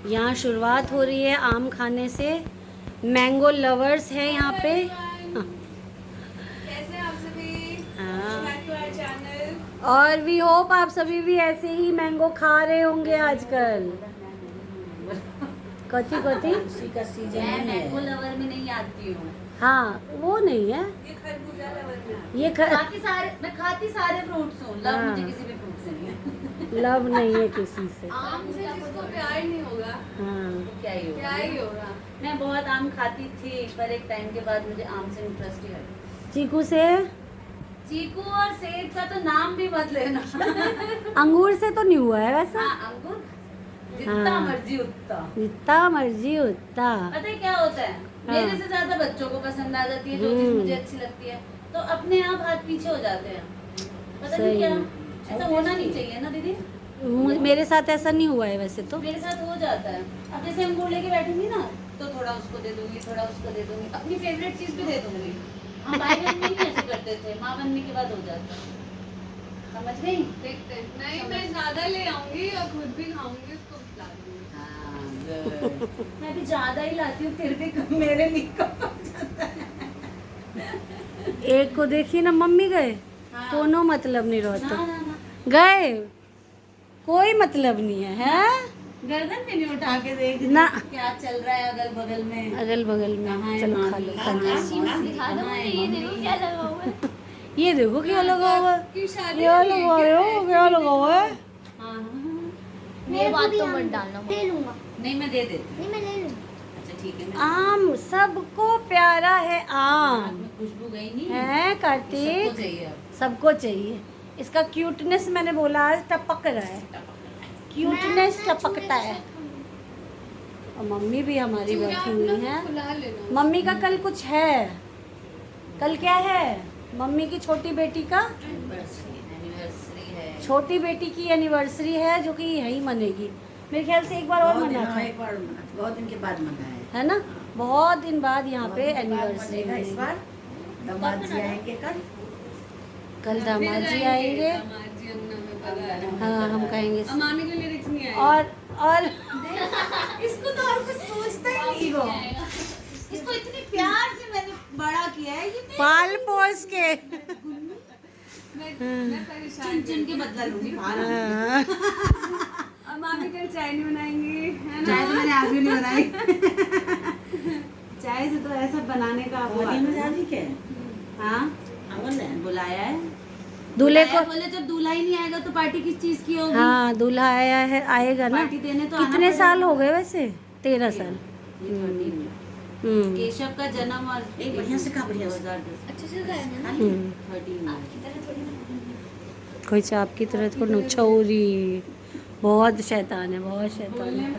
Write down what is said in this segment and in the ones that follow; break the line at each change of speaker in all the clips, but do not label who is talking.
यहाँ शुरुआत हो रही है आम खाने से। मैंगो लवर्स है यहाँ पे।
कैसे हैं आप सभी?
हाँ।
Back to our channel.
और वी होप आप सभी भी ऐसे ही मैंगो खा रहे होंगे आजकल। कथी कथी?
उसी का सीजन
मैं
है।
मैंगो लवर में नहीं आती हूँ।
हाँ वो नहीं है
ये खरबूजा लवर में
ये
मैं खाती सारे फ्रूट्स हूँ। लव
हाँ।
मुझे किसी भी फ्रूट से नहीं है।
लव नहीं है किसी से।
आम से जिसको प्यार नहीं होगा
हाँ
तो क्या ही
क्या
होगा।
ही होगा।
मैं बहुत आम खाती थी पर एक टाइम के बाद मुझे आम से इंटरेस्ट ही हटा।
चीकू से?
चीकू और सेब का तो नाम भी मत लेना।
अंगूर से तो नहीं हुआ है वैसा।
हाँ, अंगूर जितना
हाँ।
मर्जी उतना।
जितना मर्जी उतना।
पता है क्या होता है,
हाँ।
मेरे से ज्यादा बच्चों को पसंद आ जाती है जो चीज मुझे अच्छी लगती है, तो अपने आप हाथ पीछे हो जाते हैं। पता
सही
नहीं क्या,
है।
ऐसा होना नहीं चाहिए ना दीदी।
मेरे साथ ऐसा नहीं हुआ है वैसे तो।
मेरे साथ हो जाता है। अब जैसे अंगूर लेके बैठूंगी ना तो थोड़ा उसको दे दूंगी, थोड़ा उसको दे दूंगी, अपनी फेवरेट चीज भी दे दूंगी। हम भाई बहन में नहीं ऐसे करते थे, माँ बनने के बाद हो जाता है। समझ गई?
देखते हैं। नहीं मैं ज्यादा ले आऊंगी और खुद भी खाऊंगी, उसको खिला दूंगी।
हाँ, good। मैं भी ज्यादा ही लाती हूँ फिर भी मेरे लिए कम पड़ जाता है।
एक को देखी ना मम्मी गए
हाँ।
कोनो मतलब नहीं रहता।
ना, ना, ना।
गए कोई मतलब नहीं है, हैं?
गर्दन में नहीं उठा के देख
ना।
क्या चल रहा है अगल बगल में।
अगल बगल में।
कहाँ है
चलो खा
मामी?
लो खा लो।
दिखा दो मुझे, ये देखो क्या लगा हुआ है।
ये देखो क्या लगा हुआ है।
की शादी
क्या
हुई है,
लगा हुआ है? क्या लगा हुआ है?
हाँ।
मेरे बात तो मत डालना। ले लूंगा।
नहीं मैं दे देती
नहीं मैं ले लूँ।
हूँ। अच्छा ठीक है। मैं
आम सबको प्यारा है
नाक
आम
में खुशबू गई नहीं
है
सबको
कार्तिक।
चाहिए अब।
सबको चाहिए। इसका क्यूटनेस मैंने बोला आज टपक रहा है। क्यूटनेस टपकता है। और मम्मी भी हमारी
चूड़ा
बैठी
अपना
हुई है।
खुला लेना।
मम्मी का कल कुछ है। कल क्या है? मम्मी की छोटी बेटी का
एनिवर्सरी है।
छोटी बेटी की एनिवर्सरी है जो कि यही मनेगी मेरे ख्याल से। एक बार और मना था,
एक बार मना था, बहुत दिन के बाद मना है।
है ना? बहुत दिन बाद यहाँ पे
बहुत दिन के बाद
एनिवर्सरी
मनेगा इस
है।
बार। दामाद जी आएंगे कल।
कल
फिर
दामाद जी
जाएंगे,
आएंगे।
दामाद जी अन्ना में पता है।
हाँ हम कहेंगे।
अब मामी के लिरिक्स नहीं आए।
और
इसको तो और कुछ सोचता ही नहीं वो। इसको इतनी प्यार से मैंने बड़ा किया है ये
पाल पोस के।
मैं परेशान
चुन के बदला लूंगी।
हाँ।
अब मामी कल चाय नहीं बनाएंगी, है
चाय तो
ना?
मैंने आज भी नहीं बनाई। चाय से तो ऐसा बनाने का वो
हमारी में जानी के
हाँ
अमन है।
बुलाया है।
दूल्हे
बुलाया,
को।
बोले जब दूल्हा ही नहीं आएगा तो पार्टी किस चीज की होगी।
हाँ दूल्हा आया है, आएगा ना।
पार्टी देने तो आना
कितने
पड़ेगा।
साल हो गए वैसे? 13 साल।
ये 13 में।
हम्म
केशव का जन्म और
एक बढ़िया से खा, बढ़िया से।
2010
अच्छे से खाए ना।
हम्म।
13 में।
कोई चाप की तरह तो नौछौरी। बहुत शैतान है, बहुत शैतान है।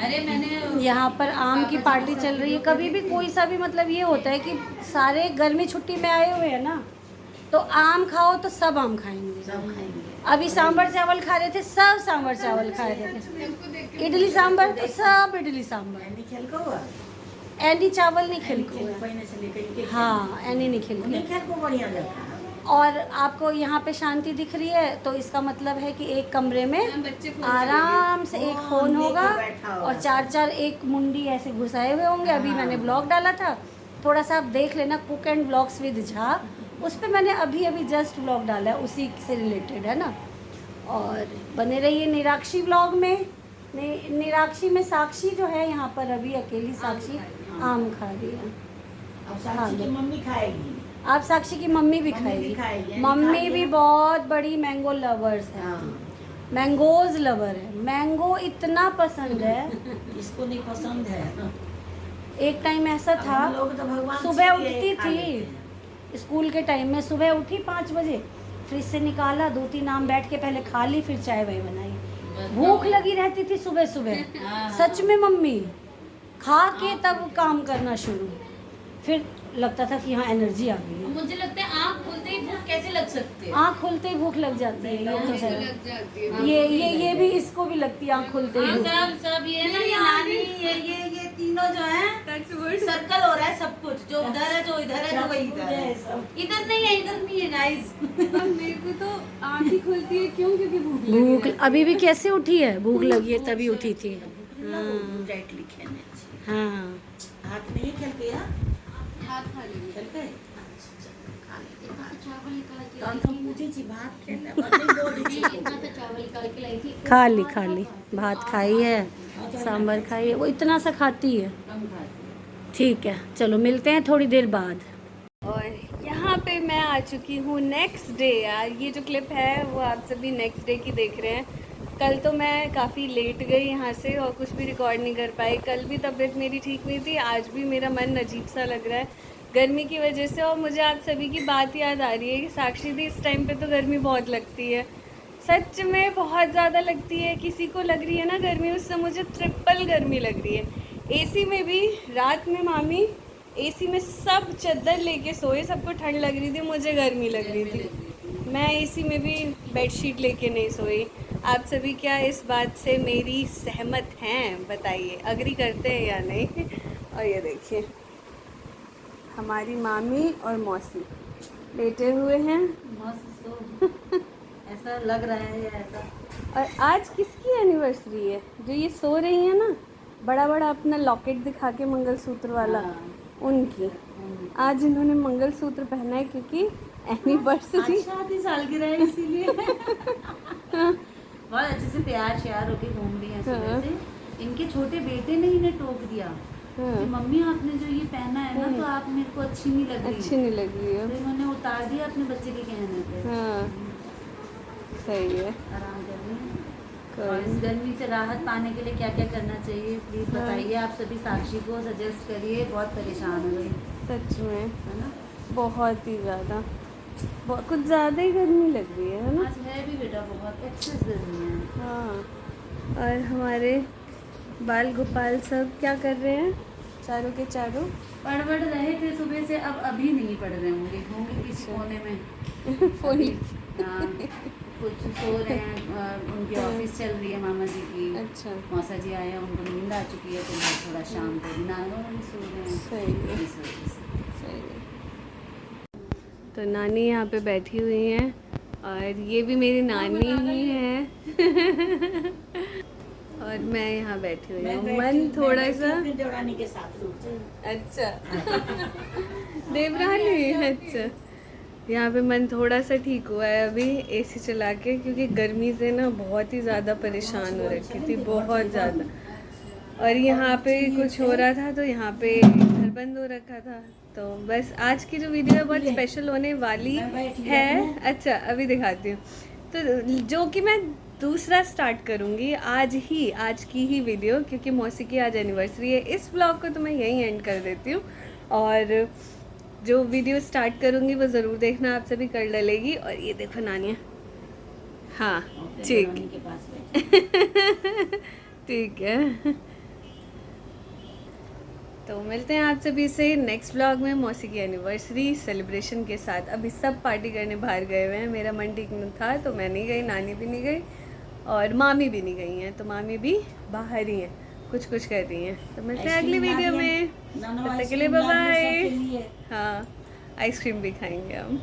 अरे मैंने
यहाँ पर आम की पार्टी चल रही है। कभी भी कोई सा भी मतलब ये होता है कि सारे गर्मी छुट्टी में आए हुए हैं ना, तो आम खाओ तो सब आम खाएंगे।
सब खाएंगे।
अभी सांभर चावल खा रहे थे, सब सांभर चावल खा रहे थे।
हमको देख के
इडली सांभर तो सब इडली सांभर।
नहीं खेल को हुआ।
एनी चावल नहीं खिल को।
पहले से लेकर इनके
हाँ एनी नहीं खिल
उन्हें खेल को बढ़िया लगता है।
और आपको यहाँ पे शांति दिख रही है तो इसका मतलब है कि एक कमरे में
बच्चे फोन
आराम से एक फोन
लेके
होगा
बैठा होगा।
और 4-4 एक मुंडी ऐसे घुसाए हुए होंगे। अभी मैंने ब्लॉग डाला था, थोड़ा सा आप देख लेना, cook and blogs with Jha. उस पर मैंने अभी अभी जस्ट ब्लॉग डाला है, उसी से रिलेटेड है ना। और बने रहिए निराक्षी ब्लॉग में। निराक्षी में साक्षी जो है यहाँ पर अभी अकेली साक्षी आम खा रही है।
अब साक्षी की मम्मी खाएगी।
आप साक्षी की मम्मी भी
मम्मी भी
खाएगी।
खाएगी।
मम्मी
खा
भी
लिया।
बहुत बड़ी मैंगो लवर्स है।
हाँ।
मैंगोज लवर है। मैंगो इतना पसंद है।
इसको नहीं पसंद है।
एक टाइम ऐसा
अब
था,
हम लोग तो भगवान
सुबह
से ये
उठती
खा लेते
थी
हैं।
स्कूल के टाइम में। सुबह उठी 5 बजे, फ्रिज से निकाला 2-3 आम, बैठ के पहले खा ली, फिर चाय वाय बनाई। भूख लगी रहती थी सुबह सुबह। सच में मम्मी खा के तब काम करना शुरू। फिर लगता था कि हाँ एनर्जी आ गई है।
मुझे लगता है आँख खुलते ही भूख कैसे लग सकती है।
आँख खुलते ही भूख लग जाती है। ये तो है।
लग जाती है।
ये भी इसको भी लगती है आँख खुलते ही भूख।
सब ये ना, ये नानी, ये तीनों जो है
Touch wood।
सर्कल हो रहा है सब कुछ। जो उधर है, जो इधर है, जो वही इधर है। इधर नहीं है, इधर नहीं है गाइस।
पर मेरे को तो आँख ही खुलती है। क्यों? क्योंकि भूख लगी
भूख
रहती है।
अभी भी कैसे उठी है? भूख लगी है तभी उठी थी।
डायरेक्टली खेलने चाहिए।
हाँ
हाथ में ही खेल के या
हाथ खा लेंगे।
खेल के अच्छा चलो खा लेते हैं।
चावल निकाल के
तो हम पूछे छी भात खेलने और बोल छी
इतना सा चावल निकाल के लाई थी।
खा ली भात खाई है, सांभर खाई है, वो इतना सा खाती है।
कम खाते।
ठीक है चलो मिलते हैं थोड़ी देर बाद।
और यहाँ पे मैं आ चुकी हूँ नेक्स्ट डे। यार ये जो क्लिप है वो आप सभी नेक्स्ट डे की देख रहे हैं। कल तो मैं काफ़ी लेट गई यहाँ से और कुछ भी रिकॉर्ड नहीं कर पाई। कल भी तबीयत मेरी ठीक नहीं थी, आज भी मेरा मन अजीब सा लग रहा है गर्मी की वजह से। और मुझे आप सभी की बात याद आ रही है कि साक्षी दी इस टाइम पे तो गर्मी बहुत लगती है, सच में बहुत ज़्यादा लगती है। किसी को लग रही है ना गर्मी, उससे मुझे ट्रिपल गर्मी लग रही है। एसी में भी रात में मामी एसी में सब चादर लेके सोए, सबको ठंड लग रही थी, मुझे गर्मी लग रही थी। मैं एसी में भी बेडशीट लेके नहीं सोई। आप सभी क्या इस बात से मेरी सहमत हैं? बताइए, अग्री करते हैं या नहीं। और ये देखिए हमारी मामी और मौसी लेटे हुए हैं।
मस्त तो ऐसा लग रहा है या ऐसा।
और आज किसकी एनिवर्सरी है जो ये सो रही है ना, बड़ा बड़ा अपना लॉकेट दिखा के मंगलसूत्र वाला, उनकी आज इन्होंने मंगलसूत्र पहना है क्योंकि एनिवर्सरी।
शादी सालगिरह है इसीलिए बहुत अच्छे से तैयार श्यार होके घूम रही हैं सुबह से। इनके छोटे बेटे ने इन्हें टोक दिया कि मम्मी आपने जो ये पहना है ना तो आप मेरे को अच्छी नहीं लग रही।
अच्छी नहीं लग रही है।
तो इन्होंने उतार दिया अपने बच्चे के कहने पे।
हाँ सही है।
आराम कर रही हैं। और इस गर्मी से राहत पाने के लिए क्या क्या करना चाहिए प्लीज़ बताइए। आप सभी साक्षी को सजेस्ट करिए, बहुत परेशान हो गई
सच में
है ना।
बहुत ही ज़्यादा, कुछ ज़्यादा ही गर्मी लग रही है ना।
आज है भी बेटा बहुत एक्सेस गर्मी है।
हाँ और हमारे बाल गोपाल सब क्या कर रहे हैं? चारों के चारों
पढ़ रहे थे सुबह से, अब अभी नहीं पढ़ रहे होंगे किसी कोने में
फोन।
हाँ, कुछ सो रहे हैं। उनकी ऑफिस चल रही है मामा जी की।
अच्छा
मौसा जी आए हैं, उनको नींद आ चुकी है तो वो थोड़ा शाम को नाना भी सो रहे हैं।
सही है
इस वजह से।
सही है। तो नानी यहाँ पे बैठी हुई हैं और ये भी मेरी नानी ही है और मैं यहाँ बैठी हुई हूँ। मन थोड़ा सा
देवरानी के साथ रुक जाए।
अच्छा देवरानी, अच्छा यहाँ पे मन थोड़ा सा ठीक हुआ है अभी एसी चला के, क्योंकि गर्मी से ना बहुत ही ज़्यादा परेशान हो रखी थी, बहुत ज़्यादा। और यहाँ पे कुछ हो रहा था तो यहाँ पे घर बंद हो रखा था। तो बस आज की जो वीडियो है बहुत स्पेशल होने वाली है। अच्छा अभी दिखाती हूँ। तो जो कि मैं दूसरा स्टार्ट करूँगी आज की ही वीडियो, क्योंकि मौसी की आज एनिवर्सरी है। इस ब्लॉग को तो मैं यहीं एंड कर देती हूँ और जो वीडियो स्टार्ट करूँगी वो ज़रूर देखना, आप सभी कर डलेगी। और ये देखो नानिया, हाँ ठीक
देवरानी के पास बैठे।
ठीक है। तो मिलते हैं आप सभी से नेक्स्ट ब्लॉग में मौसी की एनिवर्सरी सेलिब्रेशन के साथ। अभी सब पार्टी करने बाहर गए हुए हैं, मेरा मन ठीक नहीं था तो मैं नहीं गई, नानी भी नहीं गई और मामी भी नहीं गई हैं, तो मामी भी बाहर ही हैं, कुछ कर रही हैं। तो मिलते हैं अगली वीडियो में, तब तक के लिए बाय बाय। हाँ आइसक्रीम भी खाएंगे हम।